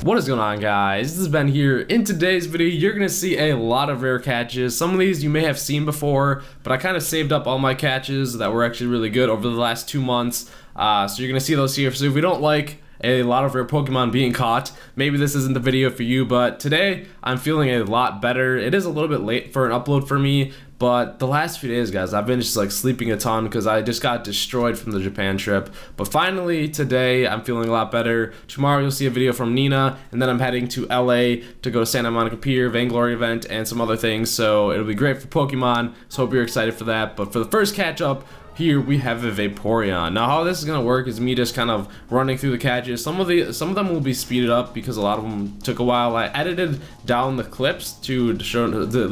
What is going on, guys? This is Ben here. In today's video, you're gonna see a lot of rare catches. Some of these you may have seen before, but I kind of saved up all my catches that were actually really good over the last 2 months. So you're gonna see those here. So if we don't like a lot of rare Pokemon being caught, maybe this isn't the video for you, but today I'm feeling a lot better. It is a little bit late for an upload for me, but the last few days, guys, I've been just like sleeping a ton because I just got destroyed from the Japan trip. But finally today I'm feeling a lot better. Tomorrow you'll see a video from Nina, and then I'm heading to LA to go to Santa Monica Pier, Vainglory event, and some other things. So it'll be great for Pokemon, so hope you're excited for that. But for the first catch up, here we have a Vaporeon. Now how this is gonna work is me just kind of running through the catches. Some of them will be speeded up because a lot of them took a while. I edited down the clips to show to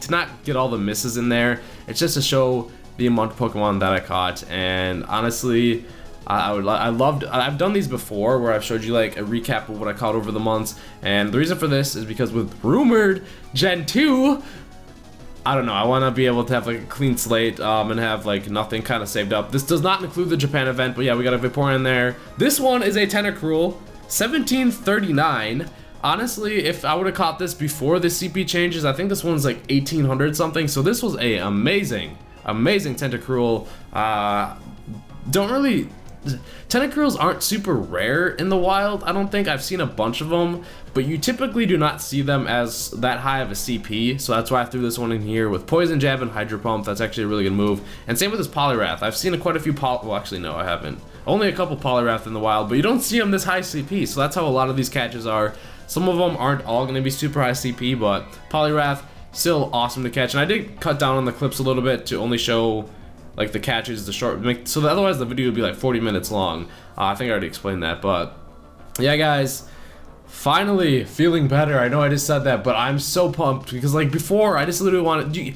not get all the misses in there. It's just to show the amount of Pokemon that I caught. And honestly, I've done these before where I've showed you like a recap of what I caught over the months. And the reason for this is because with rumored Gen 2, I don't know, I want to be able to have like a clean slate and have like nothing kind of saved up. This does not include the Japan event, but yeah, we got a Vaporeon there. This one is a Tentacruel, 1739. Honestly, if I would have caught this before the CP changes, I think this one's like 1800 something. So this was a amazing Tentacruel. Tentacruels aren't super rare in the wild. I don't think I've seen a bunch of them, but you typically do not see them as that high of a CP, so that's why I threw this one in here with Poison Jab and Hydro Pump. That's actually a really good move. And same with this Poliwrath. I've seen quite a few well, actually no, I haven't. Only a couple Poliwrath in the wild, but you don't see them this high CP, so that's how a lot of these catches are. Some of them aren't all going to be super high CP, but Poliwrath, still awesome to catch. And I did cut down on the clips a little bit to only show like the catches, the short, so that otherwise the video would be like 40 minutes long. I think I already explained that, but yeah, guys, finally feeling better. I know I just said that, but I'm so pumped because like before, I just literally wanted.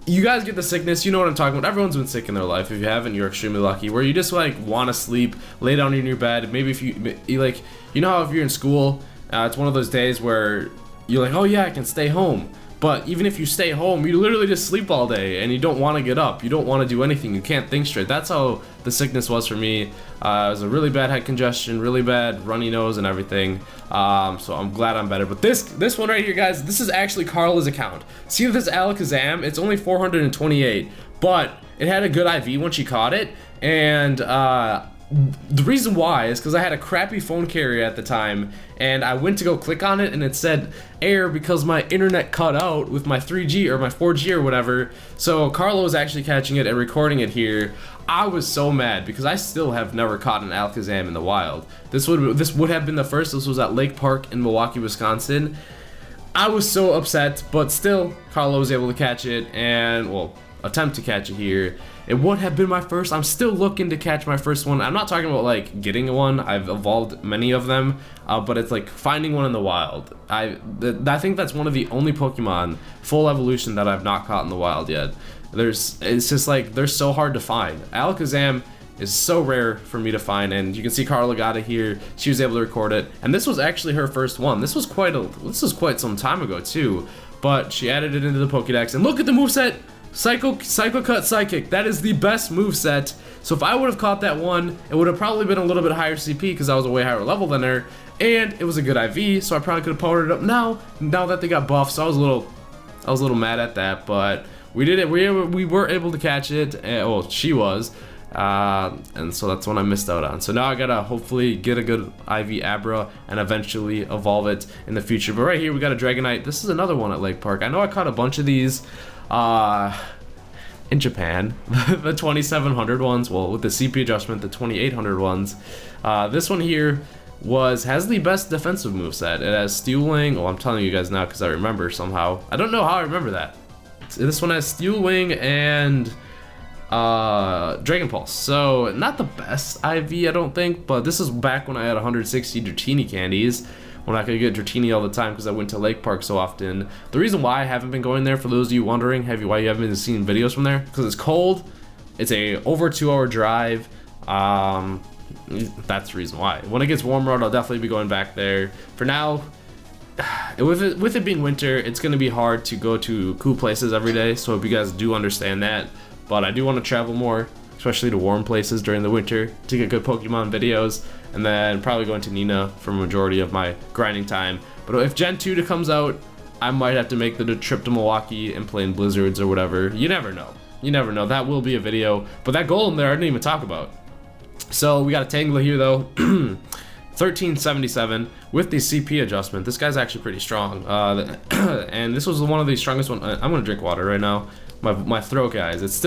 You guys get the sickness, you know what I'm talking about. Everyone's been sick in their life. If you haven't, you're extremely lucky. Where you just like want to sleep, lay down in your bed. Maybe if you like, you know how if you're in school, it's one of those days where you're like, oh yeah, I can stay home. But even if you stay home, you literally just sleep all day and you don't want to get up. You don't want to do anything. You can't think straight. That's how the sickness was for me. It was a really bad head congestion, really bad runny nose and everything. So I'm glad I'm better. But this one right here, guys, this is actually Carla's account. See this Alakazam? It's only 428, but it had a good IV when she caught it. And the reason why is because I had a crappy phone carrier at the time, and I went to go click on it and it said error because my internet cut out with my 3G or my 4G or whatever. So Carlo was actually catching it and recording it here. I was so mad because I still have never caught an Alakazam in the wild. This would have been the first. This was at Lake Park in Milwaukee, Wisconsin. I was so upset, but still Carlo was able to catch it and, well, attempt to catch it here. It would have been my first. I'm still looking to catch my first one. I'm not talking about like getting one. I've evolved many of them, but it's like finding one in the wild. I think that's one of the only Pokemon full evolution that I've not caught in the wild yet. It's just like they're so hard to find. Alakazam is so rare for me to find, and you can see Carla got it here. She was able to record it, and this was actually her first one. This was quite some time ago too, but she added it into the Pokédex. And look at the moveset. Psycho Cut Psychic, that is the best moveset. So if I would have caught that one, it would have probably been a little bit higher CP because I was a way higher level than her, and it was a good IV, so I probably could have powered it up now that they got buffed. So I was a little mad at that, but we did it. We were able to catch it, and, well, she was, and so that's one I missed out on. So now I gotta hopefully get a good IV Abra and eventually evolve it in the future. But right here we got a Dragonite. This is another one at Lake Park. I know I caught a bunch of these in Japan, the 2700 ones, well, with the CP adjustment, the 2800 ones. This one here has the best defensive moveset. It has Steel Wing. Well, I'm telling you guys now because I remember somehow. I don't know how I remember that. This one has Steel Wing and Dragon Pulse. So not the best IV, I don't think, but this is back when I had 160 Dratini candies, when I could get Dratini all the time because I went to Lake Park so often. The reason why I haven't been going there, for those of you wondering why you haven't been seeing videos from there, because it's cold. It's a over 2-hour drive. That's the reason why. When it gets warmer out, I'll definitely be going back there. For now, with it being winter, it's going to be hard to go to cool places every day, so I hope you guys do understand that. But I do want to travel more. especially to warm places during the winter to get good Pokemon videos, and then probably going to Nina for a majority of my grinding time. But if Gen 2 comes out, I might have to make the trip to Milwaukee and play in blizzards or whatever. You never know. You never know. That will be a video. But that Golem there, I didn't even talk about. So we got a Tangela here though. 1377 with the CP adjustment. This guy's actually pretty strong. And this was one of the strongest ones. I'm gonna drink water right now. My throat, guys. It's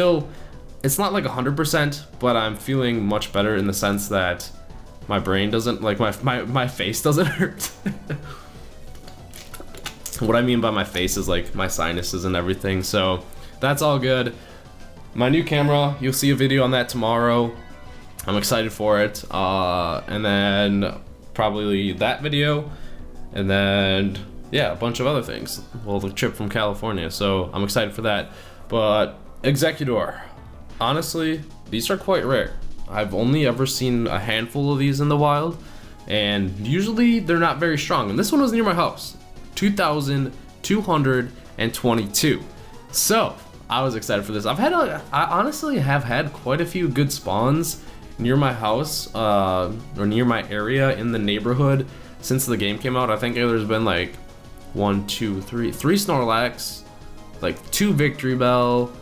not like 100%, but I'm feeling much better in the sense that my brain doesn't, like my face doesn't hurt. What I mean by my face is like my sinuses and everything. So that's all good. My new camera, you'll see a video on that tomorrow. I'm excited for it. And then probably that video, and then yeah, a bunch of other things. Well, the trip from California, so I'm excited for that. But Executor, honestly, these are quite rare. I've only ever seen a handful of these in the wild, and usually they're not very strong. And this one was near my house, 2,222. So I was excited for this. I honestly have had quite a few good spawns near my house, or near my area in the neighborhood since the game came out. I think there's been like 1, 2, 3 Snorlax, like 2 Victory Bell,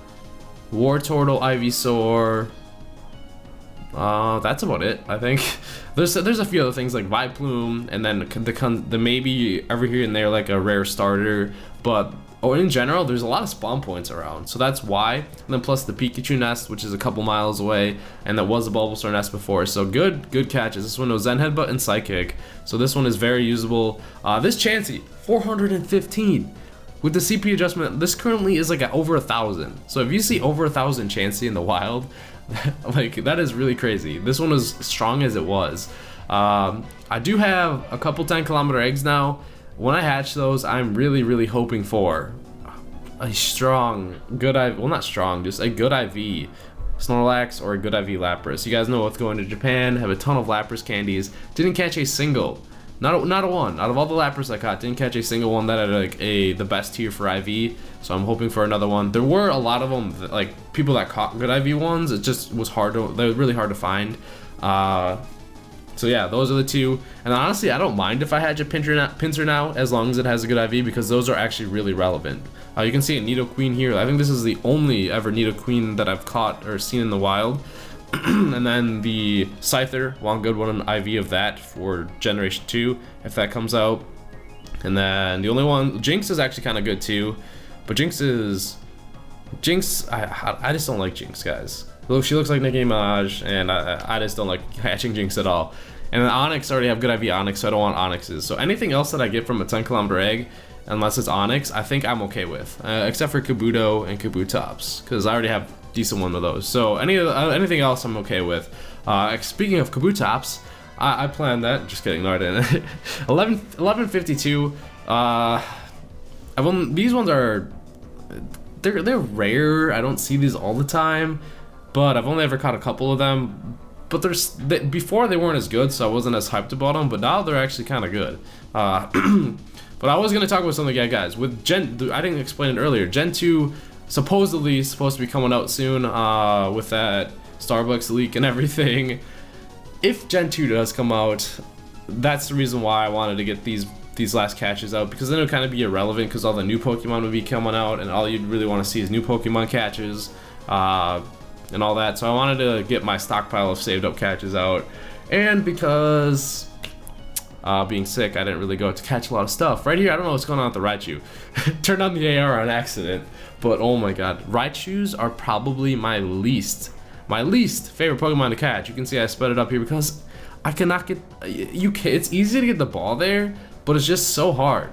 Wartortle, Ivysaur. That's about it. I think there's a few other things like Vileplume, and then the maybe every here and there like a rare starter, but in general there's a lot of spawn points around, so that's why. And then plus the Pikachu nest, which is a couple miles away, and that was a Bulbasaur nest before, so good catches. This one was Zen Headbutt and Psychic, so this one is very usable. This Chansey, 415 with the CP adjustment. This currently is like at over 1,000, so if you see over 1,000 Chansey in the wild, like that is really crazy. This one was strong as it was. I do have a couple 10-kilometer eggs now. When I hatch those, I'm really hoping for a strong, good IV, well not strong, just a good IV Snorlax or a good IV Lapras. You guys know what's going to Japan, have a ton of Lapras candies. Didn't catch a single, not a one. Out of all the Lapras I caught, didn't catch a single one that had like the best tier for IV. So I'm hoping for another one. There were a lot of them, like people that caught good IV ones. It just was they were really hard to find. So yeah, those are the two. And honestly, I don't mind if I hatch a Pinsir now, as long as it has a good IV, because those are actually really relevant. You can see a Nidoqueen here. I think this is the only ever Nidoqueen that I've caught or seen in the wild. And then the Scyther, one good one, an IV of that for Generation 2, if that comes out. And then the only one, Jinx is actually kind of good too. But Jinx, I just don't like Jinx, guys. Look, she looks like Nicki Minaj, and I just don't like hatching Jinx at all. And then Onyx, I already have good IV Onyx, so I don't want Onyxes. So anything else that I get from a 10-kilometer egg, unless it's Onyx, I think I'm okay with. Except for Kabuto and Kabutops, because I already have decent one of those. So anything else I'm okay with. Speaking of Kabutops, I planned that. Just kidding, no I didn't. 1152. These ones are... They're rare. I don't see these all the time, but I've only ever caught a couple of them. But before they weren't as good, so I wasn't as hyped about them. But now they're actually kind of good. But I was gonna talk about something, yeah, guys. With I didn't explain it earlier. Gen 2 supposedly supposed to be coming out soon. With that Starbucks leak and everything. If Gen 2 does come out, that's the reason why I wanted to get these last catches out, because then it would kind of be irrelevant, because all the new Pokemon would be coming out, and all you'd really want to see is new Pokemon catches, and all that. So I wanted to get my stockpile of saved up catches out, and because being sick, I didn't really go to catch a lot of stuff. Right here, I don't know what's going on with the Raichu. Turned on the AR on accident, but oh my god, Raichus are probably my least favorite Pokemon to catch. You can see I sped it up here because I cannot get, it's easy to get the ball there, but it's just so hard.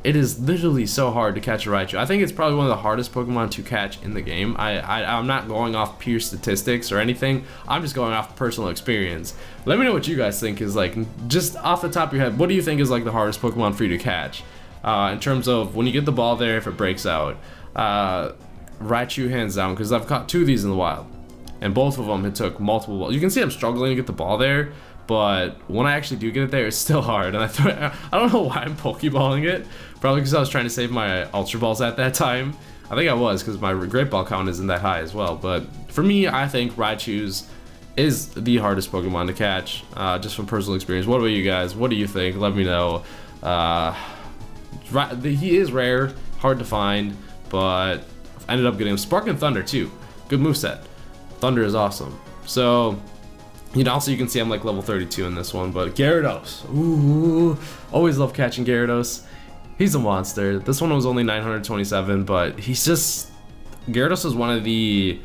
It is literally so hard to catch a Raichu. I think it's probably one of the hardest Pokemon to catch in the game. I'm not going off pure statistics or anything. I'm just going off personal experience. Let me know what you guys think is like, just off the top of your head, what do you think is like the hardest Pokemon for you to catch? In terms of when you get the ball there, if it breaks out. Raichu hands down, because I've caught 2 of these in the wild. And both of them, it took multiple balls. You can see I'm struggling to get the ball there, but when I actually do get it there, it's still hard. And I don't know why I'm Pokeballing it. Probably because I was trying to save my Ultra Balls at that time. I think I was, because my Great Ball count isn't that high as well. But for me, I think Raichu's is the hardest Pokemon to catch, just from personal experience. What about you guys? What do you think? Let me know. He is rare, hard to find, but I ended up getting him. Spark and Thunder too. Good moveset. Thunder is awesome. So, also you can see I'm like level 32 in this one, but Gyarados. Ooh, always love catching Gyarados. He's a monster. This one was only 927, but Gyarados is one of the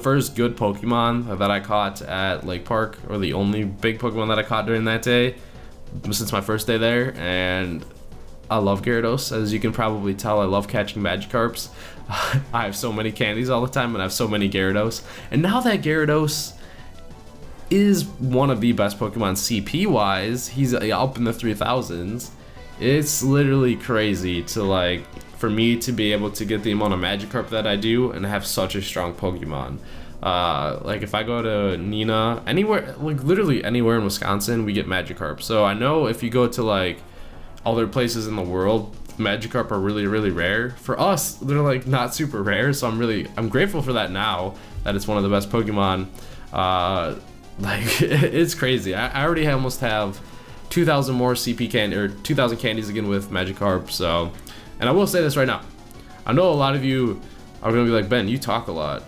first good Pokemon that I caught at Lake Park, or the only big Pokemon that I caught during that day, since my first day there, and I love Gyarados. As you can probably tell, I love catching Magikarps. I have so many candies all the time, and I have so many Gyarados. And now that Gyarados is one of the best Pokemon CP-wise, he's up in the 3000s. It's literally crazy to for me to be able to get the amount of Magikarp that I do and have such a strong Pokemon. If I go to Nina, anywhere, literally anywhere in Wisconsin, we get Magikarp. So I know if you go to other places in the world, Magikarp are really, really rare. For us, they're not super rare, so I'm grateful for that now, that it's one of the best Pokemon. It's crazy. I already almost have 2,000 more CP candy, or 2,000 candies again with Magikarp. So, and I will say this right now, I know a lot of you are gonna be like, Ben, you talk a lot.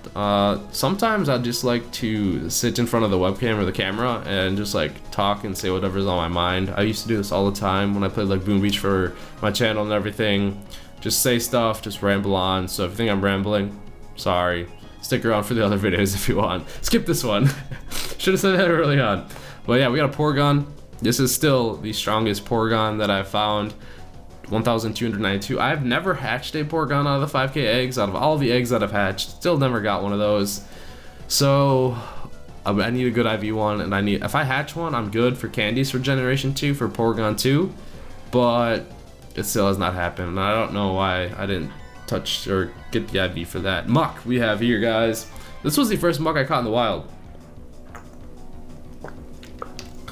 Sometimes I just like to sit in front of the webcam or the camera and just talk and say whatever's on my mind. I used to do this all the time when I played Boom Beach for my channel and everything. Just say stuff, just ramble on. So if you think I'm rambling, sorry. Stick around for the other videos if you want. Skip this one. Should have said that early on. But yeah, we got a Porygon. This is still the strongest Porygon that I've found. 1,292. I've never hatched a Porygon out of the 5K eggs. Out of all the eggs that I've hatched, still never got one of those. So I need a good IV one, and if I hatch one, I'm good for candies for Generation 2 for Porygon 2, but it still has not happened, and I don't know why I didn't touch or get the IV for that. Muck we have here, guys. This was the first Muck I caught in the wild.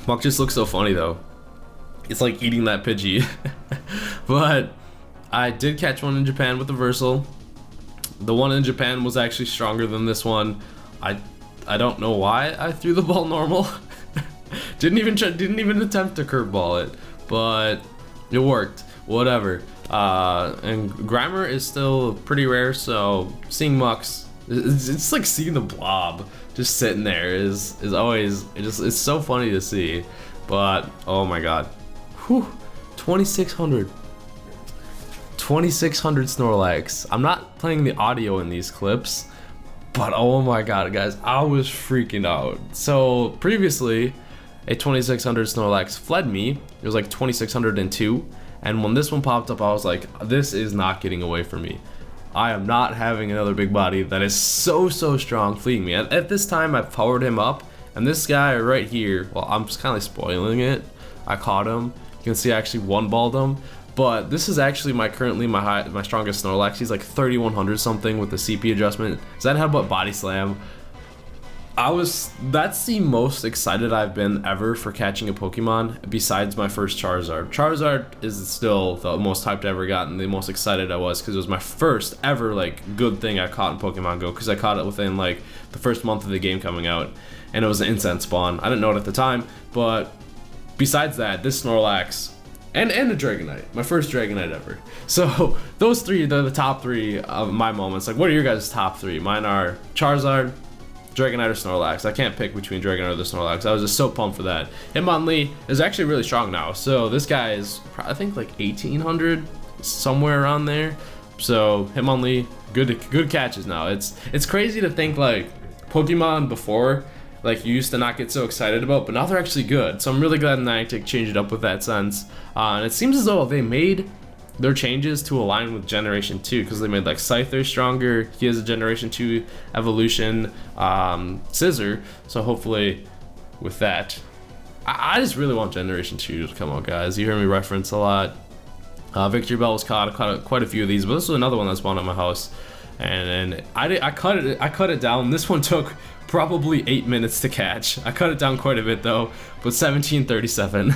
Muck just looks so funny though. It's like eating that Pidgey. But I did catch one in Japan with the Versal. The one in Japan was actually stronger than this one. I don't know why I threw the ball normal. didn't even attempt to curveball it, but it worked. Whatever. And Grimer is still pretty rare, so seeing Mucks, it's like seeing the blob just sitting there is always, it's so funny to see. But oh my god, whew, 2,600 Snorlax. I'm not playing the audio in these clips, but oh my god, guys, I was freaking out. So previously, a 2,600 Snorlax fled me. It was 2,602. And when this one popped up, I was like, this is not getting away from me. I am not having another big body that is so strong fleeing me. At this time, I powered him up, and this guy right here, well, I'm just kind of spoiling it. I caught him. You can see I actually one-balled him. But this is actually currently my strongest Snorlax. He's 3,100 something with the CP adjustment. Does that have but Body Slam? That's the most excited I've been ever for catching a Pokemon besides my first Charizard. Charizard is still the most hyped I ever got and the most excited I was because it was my first ever good thing I caught in Pokemon Go, because I caught it within the first month of the game coming out, and it was an incense spawn. I didn't know it at the time, but besides that, this Snorlax and a Dragonite, my first Dragonite ever. So those three, they're the top three of my moments. What are your guys' top three? Mine are Charizard, Dragonite, or Snorlax. I can't pick between Dragonite or the Snorlax. I was just so pumped for that. Hitmonlee is actually really strong now. So this guy is, I think, 1,800, somewhere around there. So Hitmonlee, good catches now. It's crazy to think Pokemon before, you used to not get so excited about, but now they're actually good. So I'm really glad Niantic changed it up with that sense. And it seems as though they made their changes to align with Generation 2, because they made Scyther stronger. He has a Generation 2 evolution, Scissor. So hopefully with that, I just really want Generation 2 to come out, guys. You hear me reference a lot. Victory Bell was caught. I caught quite a few of these, but this was another one that spawned at my house. And I cut it down. This one took probably 8 minutes to catch. I cut it down quite a bit though, but 1737.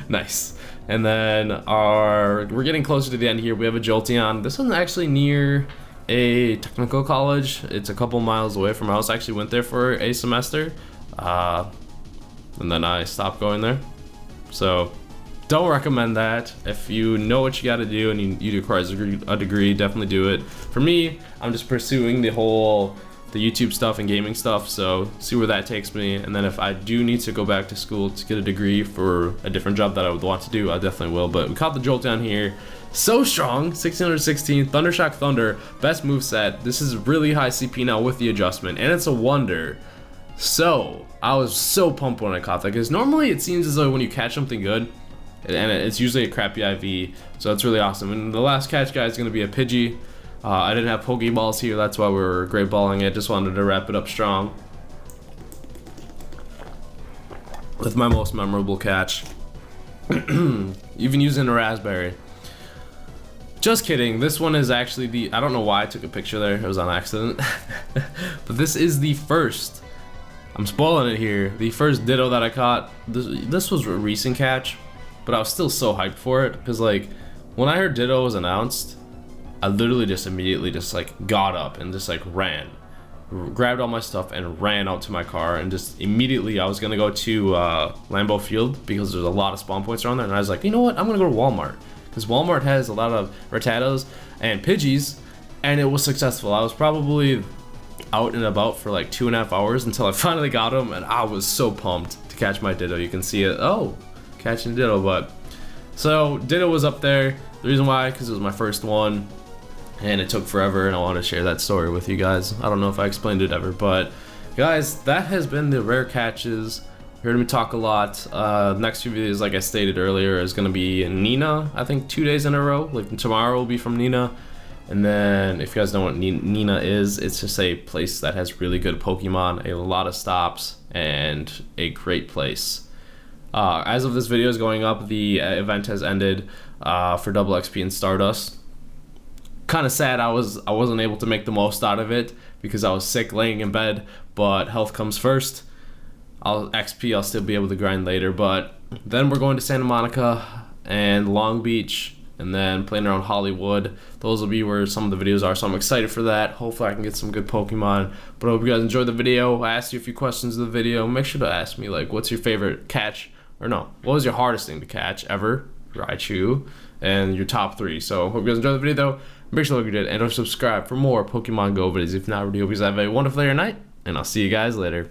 Nice. And then we're getting closer to the end here. We have a Jolteon. This one's actually near a technical college. It's a couple miles away from my house. I actually went there for a semester, and then I stopped going there. So don't recommend that. If you know what you got to do and you require a degree, definitely do it. For me, I'm just pursuing the YouTube stuff and gaming stuff, so see where that takes me. And then if I do need to go back to school to get a degree for a different job that I would want to do, I definitely will. But we caught the Jolteon here. So strong, 1616, Thundershock Thunder, best moveset. This is really high CP now with the adjustment, and it's a wonder. So I was so pumped when I caught that, because normally it seems as though when you catch something good, and it's usually a crappy IV, so that's really awesome. And the last catch, guys, is going to be a Pidgey. I didn't have Pokeballs here, that's why we were great balling it. Just wanted to wrap it up strong with my most memorable catch. Even using a raspberry. Just kidding, this one is actually I don't know why I took a picture there, it was on accident. But this is the first, I'm spoiling it here, the first Ditto that I caught. This was a recent catch, but I was still so hyped for it, because like, when I heard Ditto was announced, I literally just immediately just like got up and just like ran, grabbed all my stuff and ran out to my car, and just immediately I was gonna go to Lambeau Field because there's a lot of spawn points around there, and I was like, you know what, I'm gonna go to Walmart because Walmart has a lot of Rattatas and Pidgeys, and it was successful. I was probably out and about for like 2.5 hours until I finally got them, and I was so pumped to catch my Ditto. You can see it, oh, catching Ditto. But so Ditto was up there. The reason why, because it was my first one, and it took forever, and I want to share that story with you guys. I don't know if I explained it ever, but guys, that has been the rare catches. You heard me talk a lot. Next few videos, like I stated earlier, is going to be in Nina, I think 2 days in a row. Like tomorrow will be from Nina. And then if you guys know what Nina is, it's just a place that has really good Pokemon, a lot of stops, and a great place. As of this video is going up, the event has ended for Double XP and Stardust. Kind of sad I wasn't able to make the most out of it because I was sick laying in bed, but health comes first. XP I'll still be able to grind later, but then we're going to Santa Monica and Long Beach, and then playing around Hollywood. Those will be where some of the videos are, so I'm excited for that. Hopefully I can get some good Pokemon. But I hope you guys enjoyed the video. I asked you a few questions in the video. Make sure to ask me, like, what's your favorite catch, or no, what was your hardest thing to catch ever? Raichu, and your top 3. So hope you guys enjoyed the video though. Make sure to like you did, and don't subscribe for more Pokemon Go videos. If not already, hope you guys have a wonderful day or night, and I'll see you guys later.